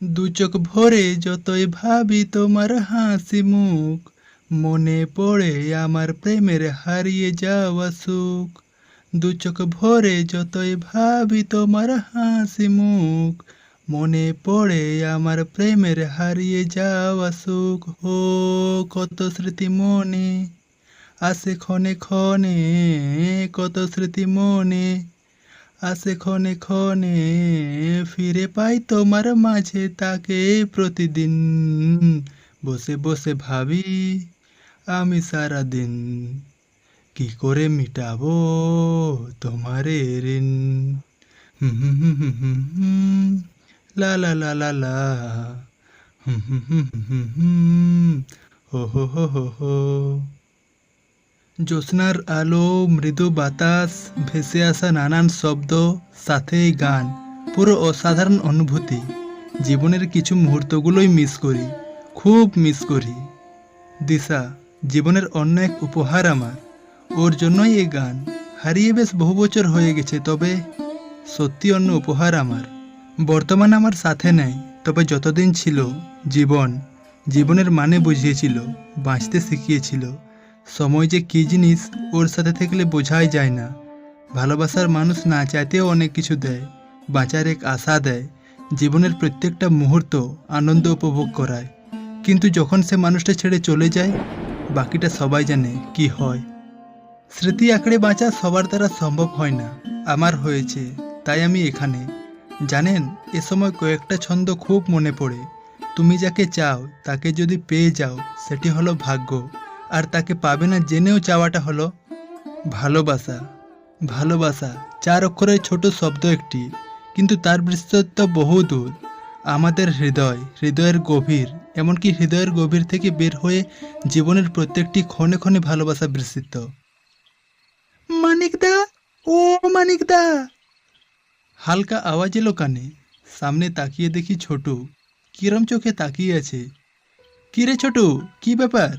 দু চোখ ভরে যতই ভাবি তোমার হাসি মুখ, মনে পড়ে আমার প্রেমের হারিয়ে যাওয়া সুখ। দু চোখ ভরে যতই ভাবি তোমার হাসি মুখ, মনে পড়ে আমার প্রেমের হারিয়ে যাওয়া সুখ। ও কত স্মৃতি মনে আসে ক্ষণে ক্ষণে, কত স্মৃতি মনে আসে ক্ষণে ক্ষণে, ফিরে পাই তোমার মাঝে তাকে প্রতিদিন। বসে বসে ভাবি আমি সারাদিন, কি করে মিটাবো তোমারে ঋণ। হুম হুম হুম হুম হুম হুম, লা লা লা লা লা, হুম হুম হুম হুম হুম হুম, হো হো হো হো হো। জ্যোৎস্নার আলো, মৃদু বাতাস, ভেসে আসা নানান শব্দ, সাথেই গান, পুরো অসাধারণ অনুভূতি। জীবনের কিছু মুহূর্তগুলোই মিস করি, খুব মিস করি। দিশা জীবনের অন্য এক উপহার আমার, ওর জন্যই এই গান। হারিয়ে বেশ বহু বছর হয়ে গেছে, তবে সত্যি অন্য উপহার আমার। বর্তমান আমার সাথে নেই, তবে যতদিন ছিল জীবন, জীবনের মানে বুঝিয়েছিল, বাঁচতে শিখিয়েছিল। সময় যে কী জিনিস ওর সাথে থাকলে বোঝাই যায় না। ভালোবাসার মানুষ না চাইতেও অনেক কিছু দেয়, বাঁচার এক আশা দেয়, জীবনের প্রত্যেকটা মুহূর্ত আনন্দ উপভোগ করায়। কিন্তু যখন সে মানুষটা ছেড়ে চলে যায়, বাকিটা সবাই জানে কি হয়। স্মৃতি আঁকড়ে বাঁচা সবার দ্বারা সম্ভব হয় না, আমার হয়েছে, তাই আমি এখানে। জানেন, এ সময় কয়েকটা ছন্দ খুব মনে পড়ে। তুমি যাকে চাও তাকে যদি পেয়ে যাও, সেটি হলো ভাগ্য। আর তাকে পাবে না জেনেও চাওয়াটা হলো ভালোবাসা। ভালোবাসা 4 অক্ষরের ছোট শব্দ একটি, কিন্তু তার বিস্তৃত বহু দূর। আমাদের হৃদয়, হৃদয়ের গভীর, এমনকি হৃদয়ের গভীর থেকে বের হয়ে জীবনের প্রত্যেকটি ক্ষণে ক্ষণে ভালোবাসা বিস্তৃত। মানিকদা, ও মানিকদা! হালকা আওয়াজ এলো কানে। সামনে তাকিয়ে দেখি ছোটু কিরম চোখে তাকিয়ে আছে। কি রে ছোটু, কি ব্যাপার?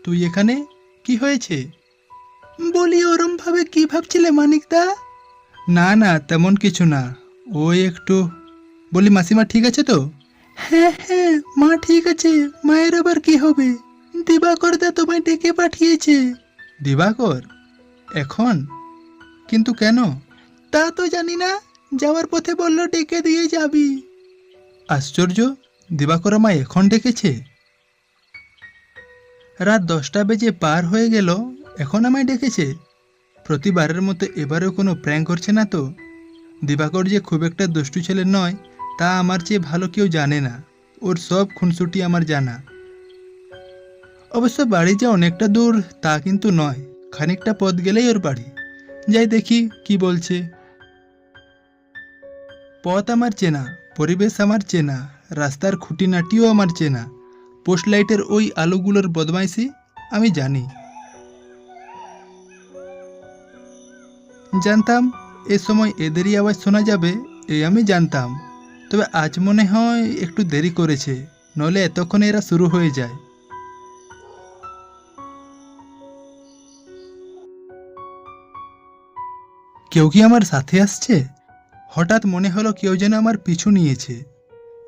তুই এখানে? কি হয়েছে? বলি, ওরম ভাবে কি ভাবছিলে মানিকদা? না না, তেমন কিছু না। ওই একটু। বলি, মাসিমা ঠিক আছে তো? হ্যাঁ হ্যাঁ, মা ঠিক আছে। মায়ের আবার কি হবে? দিবাকর দা তোমায় ডেকে পাঠিয়েছে। দিবাকর? এখন? কিন্তু কেন? তা তো জানি না, যাওয়ার পথে বলল ডেকে দিয়ে যাবি। আশ্চর্য, দিবাকর আমায় এখন ডেকেছে? রাত 10টা বেজে পার হয়ে গেল, এখন আমায় ডেকেছে? প্রতিবারের মতো এবারেও কোনো প্র্যাঙ্ক করছে না তো? দিবাকর যে খুব একটা দুষ্টু ছেলে নয়, তা আমার চেয়ে ভালো কেউ জানে না। ওর সব খুনসুটি আমার জানা। অবশ্য বাড়ি যে অনেকটা দূর তা কিন্তু নয়, খানিকটা পথ গেলেই ওর বাড়ি। যাই দেখি কি বলছে। পথ আমার চেনা, পরিবেশ আমার চেনা, রাস্তার খুঁটিনাটিও আমার চেনা, পোস্ট লাইটের ওই আলোগুলোর বদমাইশি আমি জানি। জানতাম এ সময় এদেরই আওয়াজ শোনা যাবে, এই আমি জানতাম। তবে আজ মনে হয় একটু দেরি করেছে, নইলে এতক্ষণে এরা শুরু হয়ে যায়। কেউ কি আমার সাথে আসছে? হঠাৎ মনে হলো কেউ যেন আমার পিছু নিয়েছে।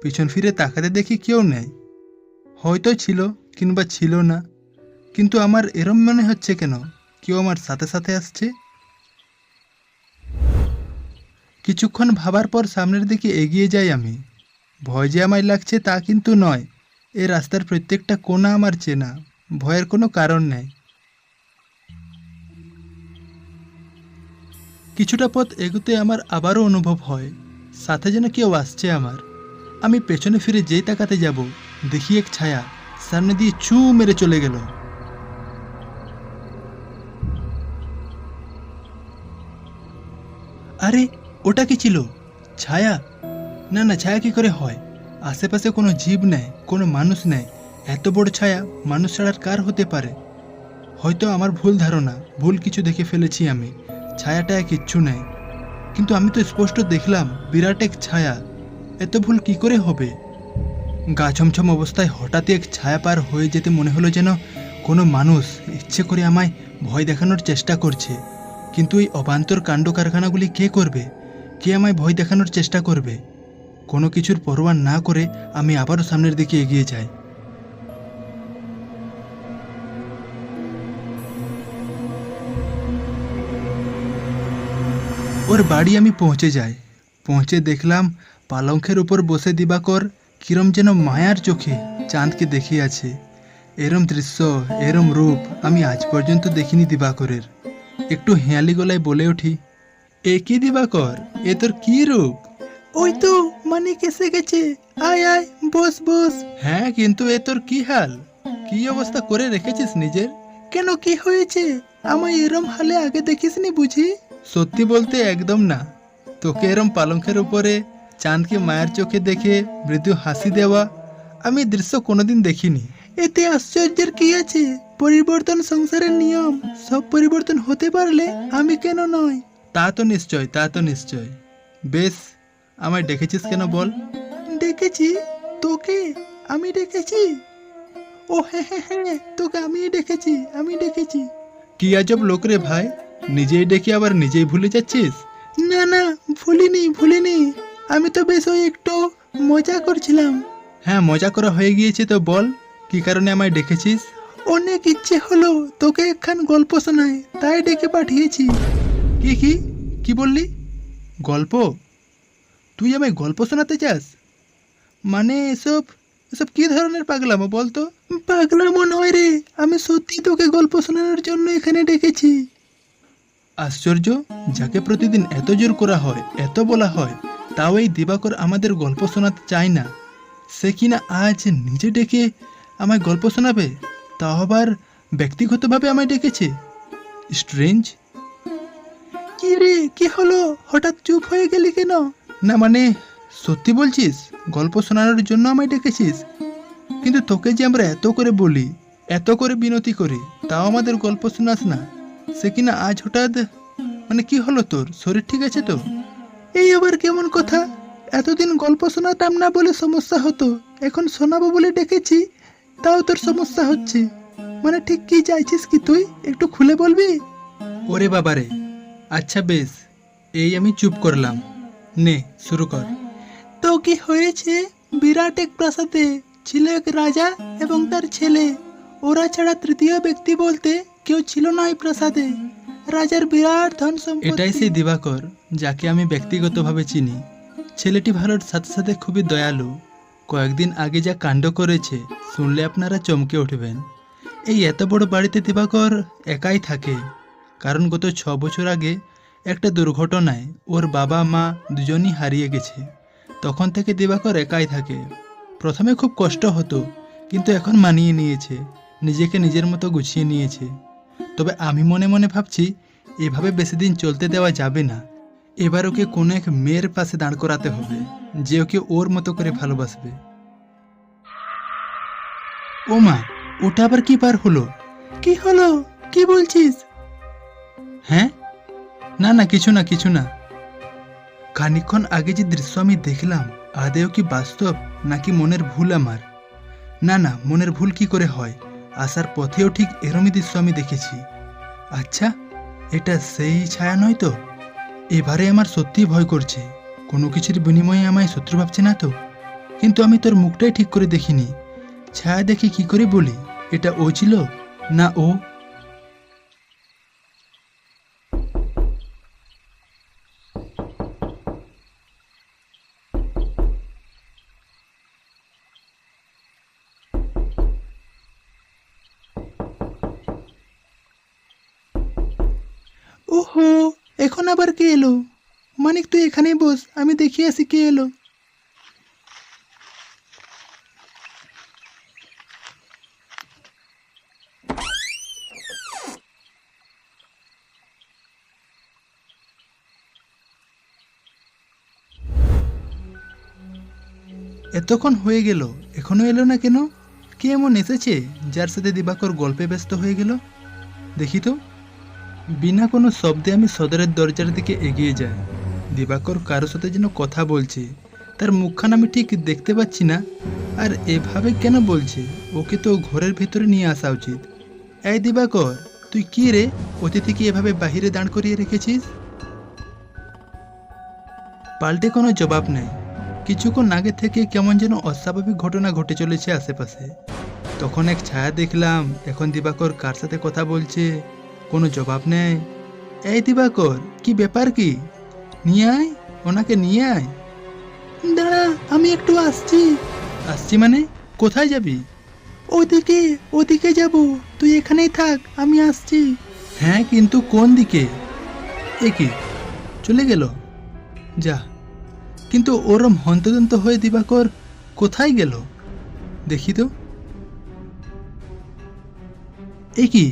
পিছন ফিরে তাকাতে দেখি কেউ নেই। হয়তো ছিল, কিংবা ছিল না, কিন্তু আমার এরম মনে হচ্ছে কেন কেউ আমার সাথে সাথে আসছে। কিছুক্ষণ ভাবার পর সামনের দিকে এগিয়ে যাই আমি। ভয় যে আমায় লাগছে তা কিন্তু নয়, এ রাস্তার প্রত্যেকটা কোণা আমার চেনা, ভয়ের কোনো কারণ নেই। কিছুটা পথ এগোতে আমার আবারও অনুভব হয় সাথে যেন কেউ আসছে আমার। আমি পেছনে ফিরে যেই তাকাতে যাব, দেখি এক ছায়া সামনে দিয়ে চু মেরে চলে গেল। আরে, ওটা কি ছিল? ছায়া? না না, ছায়া কি করে হয়? আশেপাশে কোনো জীব নেই, কোনো মানুষ নেই। এত বড় ছায়া মানুষ ছাড়ার কার হতে পারে? হয়তো আমার ভুল ধারণা, ভুল কিছু দেখে ফেলেছি আমি। ছায়াটায় কিচ্ছু নেই, কিন্তু আমি তো স্পষ্ট দেখলাম বিরাট এক ছায়া। এত ভুল কি করে হবে? গা ছমছম অবস্থায় হঠাৎই এক ছায়া পার হয়ে যেতে মনে হলো যেন কোনো মানুষ ইচ্ছে করে আমায় ভয় দেখানোর চেষ্টা করছে। কিন্তু এই অবান্তর কাণ্ড কারখানাগুলি কে করবে? কে আমায় ভয় দেখানোর চেষ্টা করবে? কোনো কিছুর পরোয়া না করে আমি আবারও সামনের দিকে এগিয়ে যাই। ওর বাড়ি আমি পৌঁছে যাই। পৌঁছে দেখলাম পালঙ্কের উপর বসে দিবাকর কিরম যেন মায়ার চোখে চাঁদকে দেখিয়ে আছে। এরম দৃশ্য, এরম রূপ আমি আজ পর্যন্ত দেখিনি দিবাকরের। একটু হেঁয়ালি গলায় বলে উঠি, এ কি দিবাকর, এ তোর কি রূপ? ওই তো মানিক এসে গেছে, আয় আয় বস বস। হ্যাঁ, কিন্তু এ তোর কি হাল, কি অবস্থা করে রেখেছিস নিজের? কেন, কি হয়েছে? আমায় এরম হালে আগে দেখিসনি বুঝি? সত্যি বলতে একদম না। তোকে এরম পালঙ্কের উপরে চাঁদকে মায়ের চোখে দেখে মৃদু হাসি দেওয়া আমি দৃশ্য কোনোদিন দেখিনি। এতে আশ্চর্যের কি আছে? পরিবর্তন সংসারের নিয়ম, সব পরিবর্তন হতে পারলে আমি কেন নয়? তা তো নিশ্চয়, তা তো নিশ্চয়। বেশ, আমায় ডেকেছিস কেন বল? ডেকেছি? তোকে আমি ডেকেছি? ও হ্যাঁ হ্যাঁ হ্যাঁ, তোকে আমিই ডেকেছি, আমি ডেকেছি। কি আজব লোক রে ভাই, নিজেই ডেকে আবার নিজেই ভুলে যাচ্ছিস। না না, ভুলিনি, আমি তো বেশ ওই একটু মজা করছিলাম। হ্যাঁ, মজা করা হয়ে গিয়েছে তো বল, কি কারণে আমায় ডেকেছিস? অনেক ইচ্ছে হলো তোকে একখান গল্প শোনায়, তাই ডেকে পাঠিয়েছি। কি কি কি বললি? গল্প? তুই আমায় গল্প শোনাতে চাস? মানে এসব এসব কি ধরনের পাগলামো বলতো? পাগলামো নয় রে, আমি সত্যি তোকে গল্প শোনানোর জন্য এখানে ডেকেছি। আশ্চর্য, যাকে প্রতিদিন এত জোর করা হয়, এত বলা হয়, তাও এই দিবাকর আমাদের গল্প শোনাতে চায় না। সে কিনা আজ নিজে ডেকে আমায় গল্প শোনাবে, তাও আবার ব্যক্তিগতভাবে আমায় ডেকেছে। স্ট্রেঞ্জ। কি রে, কি হলো, হঠাৎ চুপ হয়ে গেলি কেন? না মানে, সত্যি বলছিস গল্প শোনানোর জন্য আমায় ডেকেছিস? কিন্তু তোকে যে আমরা এত করে বলি, এত করে বিনতি করি, তাও আমাদের গল্প শোনাস না। সে কিনা আজ হঠাৎ, মানে কি হলো তোর, শরীর ঠিক আছে তো? এই আবার কেমন কথা? এতদিন গল্প শোনাতাম না বলে সমস্যা হতো, এখন শোনাবো বলে ডেকেছি, তাও তোর সমস্যা হচ্ছে? মানে ঠিক কি চাইছিস কি তুই, একটু খুলে বলবি? ওরে বাবারে, আচ্ছা বেশ, এই আমি চুপ করলাম, নে শুরু কর। তো কি হয়েছে? বিরাট এক প্রাসাদে ছিল এক রাজা এবং তার ছেলে। ওরা ছাড়া তৃতীয় ব্যক্তি বলতে কেউ ছিল না এই প্রাসাদে। রাজার বিরাট ধন সম্পত্তি। এটাই সেই দিবাকর যাকে আমি ব্যক্তিগতভাবে চিনি। ছেলেটি ভালোর সাথে সাথে খুবই দয়ালু। কয়েকদিন আগে যা কাণ্ড করেছে শুনলে আপনারা চমকে উঠবেন। এই এত বড় বাড়িতে দিবাকর একাই থাকে, কারণ গত 6 বছর আগে একটা দুর্ঘটনায় ওর বাবা মা দুজনই হারিয়ে গেছে। তখন থেকে দিবাকর একাই থাকে। প্রথমে খুব কষ্ট হতো, কিন্তু এখন মানিয়ে নিয়েছে, নিজেকে নিজের মতো গুছিয়ে নিয়েছে। তবে আমি মনে মনে ভাবছি, এভাবে বেশি দিন চলতে দেওয়া যাবে না। এবার ওকে কোনো এক মেয়ের পাশে দাঁড় করাতে হবে, যে ওকে ওর মতো করে ভালোবাসবে। ও মা, ওটা আবার কি পার হলো? কি হলো, কি বলছিস? হ্যাঁ, না না, কিছু না কিছু না। খানিকক্ষণ আগে যে দৃশ্য আমি দেখলাম, আদেও কি বাস্তব নাকি মনের ভুল আমার? না না, মনের ভুল কি করে হয়? আসার পথেও ঠিক এরমই দৃশ্য আমি দেখেছি। আচ্ছা, এটা সেই ছায়া নয় তো? এবারে আমার সত্যিই ভয় করছে, কোনো কিছুর বিনিময়ে আমায় শত্রু ভাবছে না তো? কিন্তু আমি তোর মুখটাই ঠিক করে দেখিনি, ছায়া দেখে কি করে বলি এটা ও ছিল না ও? ওহো, এখন আবার কে এলো? মানিক, তুই এখানেই বস, আমি দেখি আসি কে এলো। এতক্ষণ হয়ে গেল, এখনো এলো না কেন? কে এমন এসেছে যার সাথে দিবাকর গল্পে ব্যস্ত হয়ে গেল? দেখি তো। বিনা কোনো শব্দে আমি সদরের দরজার দিকে এগিয়ে যাই। দিবাকর কারোর সাথে যেন কথা বলছে, তার মুখখান আমি ঠিক দেখতে পাচ্ছি না। আর এভাবে কেন বলছে? ওকে তো ঘরের ভেতরে নিয়ে আসা উচিত। এই দিবাকর, তুই কি রে, অতিথিকে এভাবে বাহিরে দাঁড় করিয়ে রেখেছিস? পাল্টে কোনো জবাব নেই। কিছুক্ষণ আগে থেকে কেমন যেন অস্বাভাবিক ঘটনা ঘটে চলেছে আশেপাশে। তখন এক ছায়া দেখলাম, এখন দিবাকর কার সাথে কথা বলছে, কোনো জবাব নেই। এই দিবাকর, কি ব্যাপার কি? নিয়ে আয়, ওনাকে নিয়ে আয়। দাঁড়া, আমি একটু আসছি। আসছি মানে? কোথায় যাবি? ওদিকে, ওদিকে যাব, তুই এখানেই থাক, আমি আসছি। হ্যাঁ, কিন্তু কোন দিকে? এ কি, চলে গেল? যা, কিন্তু ওরম হন্তদন্ত হয়ে দিবাকর কোথায় গেল? দেখি তো। এ কি,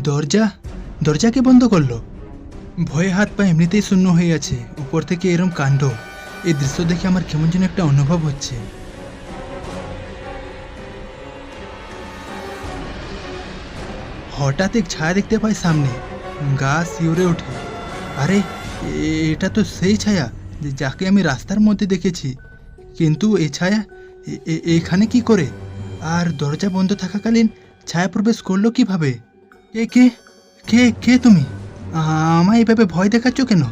দরজা দরজাকে বন্ধ করলো? ভয়ে হাত পা এমনিতেই শূন্য হয়ে আছে, উপর থেকে এরম কাণ্ড। এই দৃশ্য দেখে আমার কেমন যেন একটা অনুভব হচ্ছে। হঠাৎ এক ছায়া দেখতে পাই সামনে, গা শিউরে ওঠে। আরে, এটা তো সেই ছায়া যাকে আমি রাস্তার মধ্যে দেখেছি। কিন্তু এই ছায়া এখানে কি করে? আর দরজা বন্ধ থাকাকালীন ছায়া প্রবেশ করলো কিভাবে? কে কে কে কে তুমি? আমায় এভাবে ভয় দেখাচ্ছ কেন?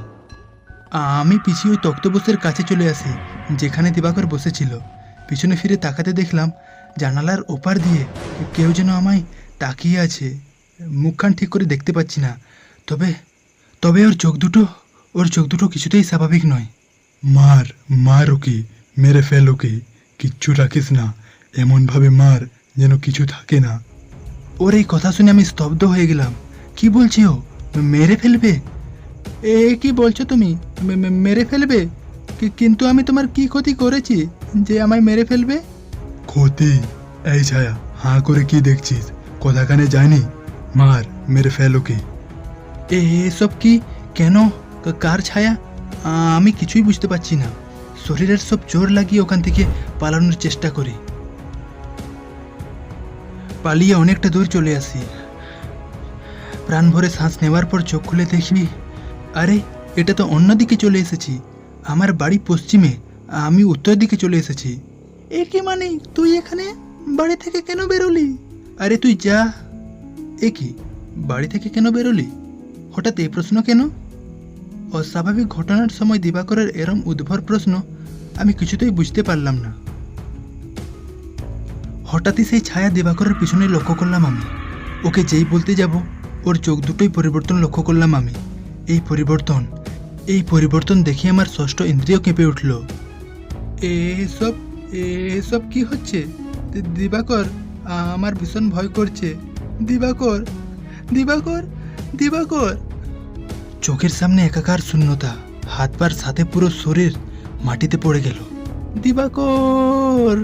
আমি পিছিয়ে ওই তক্তপোষের কাছে চলে আসি, যেখানে দিবাকর বসেছিল। পিছনে ফিরে তাকাতে দেখলাম জানালার ওপার দিয়ে কেউ যেন আমায় তাকিয়ে আছে। মুখখান ঠিক করে দেখতে পাচ্ছি না, তবে তবে ওর চোখ দুটো কিছুতেই স্বাভাবিক নয়। মার, মার ওকে, মেরে ফেল ওকে, কিচ্ছু রাখিস না, এমনভাবে মার যেন কিছু থাকে না। ওর এই কথা শুনে আমি স্তব্ধ হয়ে গেলাম। কি বলছি ও? মেরে ফেলবে? এ কি বলছো তুমি? মেরে ফেলবে? কিন্তু আমি তোমার কি ক্ষতি করেছি যে আমায় মেরে ফেলবে? ক্ষতি? এই ছায়া, হাঁ করে কি দেখছিস? কথা কানে যায়নি? মার, মেরে ফেল ওকে। এসব কি? কেন? কার ছায়া? আমি কিছুই বুঝতে পারছি না। শরীরের সব জোর লাগিয়ে ওখান থেকে পালানোর চেষ্টা করি। পালিয়ে অনেকটা দূর চলে আসি। প্রাণ ভরে শ্বাস নেওয়ার পর চোখ খুলে দেখি, আরে, এটা তো অন্যদিকে চলে এসেছি। আমার বাড়ি পশ্চিমে, আমি উত্তর দিকে চলে এসেছি। এ কি মানে, তুই এখানে? বাড়ি থেকে কেন বেরোলি? আরে তুই যা। এ কি, বাড়ি থেকে কেন বেরোলি? হঠাৎ এই প্রশ্ন কেন? অস্বাভাবিক ঘটনার সময় দিবাকরের এরম উদ্ভর প্রশ্ন আমি কিছুতেই বুঝতে পারলাম না। হঠাৎই সেই ছায়া দিবাকরের পিছনে লক্ষ্য করলাম আমি। ওকে যেই বলতে যাব, ওর চোখ দুটোই পরিবর্তন লক্ষ্য করলাম আমি। এই পরিবর্তন দেখে আমার ষষ্ঠ ইন্দ্রিয় কেঁপে উঠল। এসব কি হচ্ছে? দিবাকর, আমার ভীষণ ভয় করছে। দিবাকর, দিবাকর, দিবাকর। চোখের সামনে একাকার শূন্যতা, হাত পার সাথে পুরো শরীর মাটিতে পড়ে গেল। দিবাকর।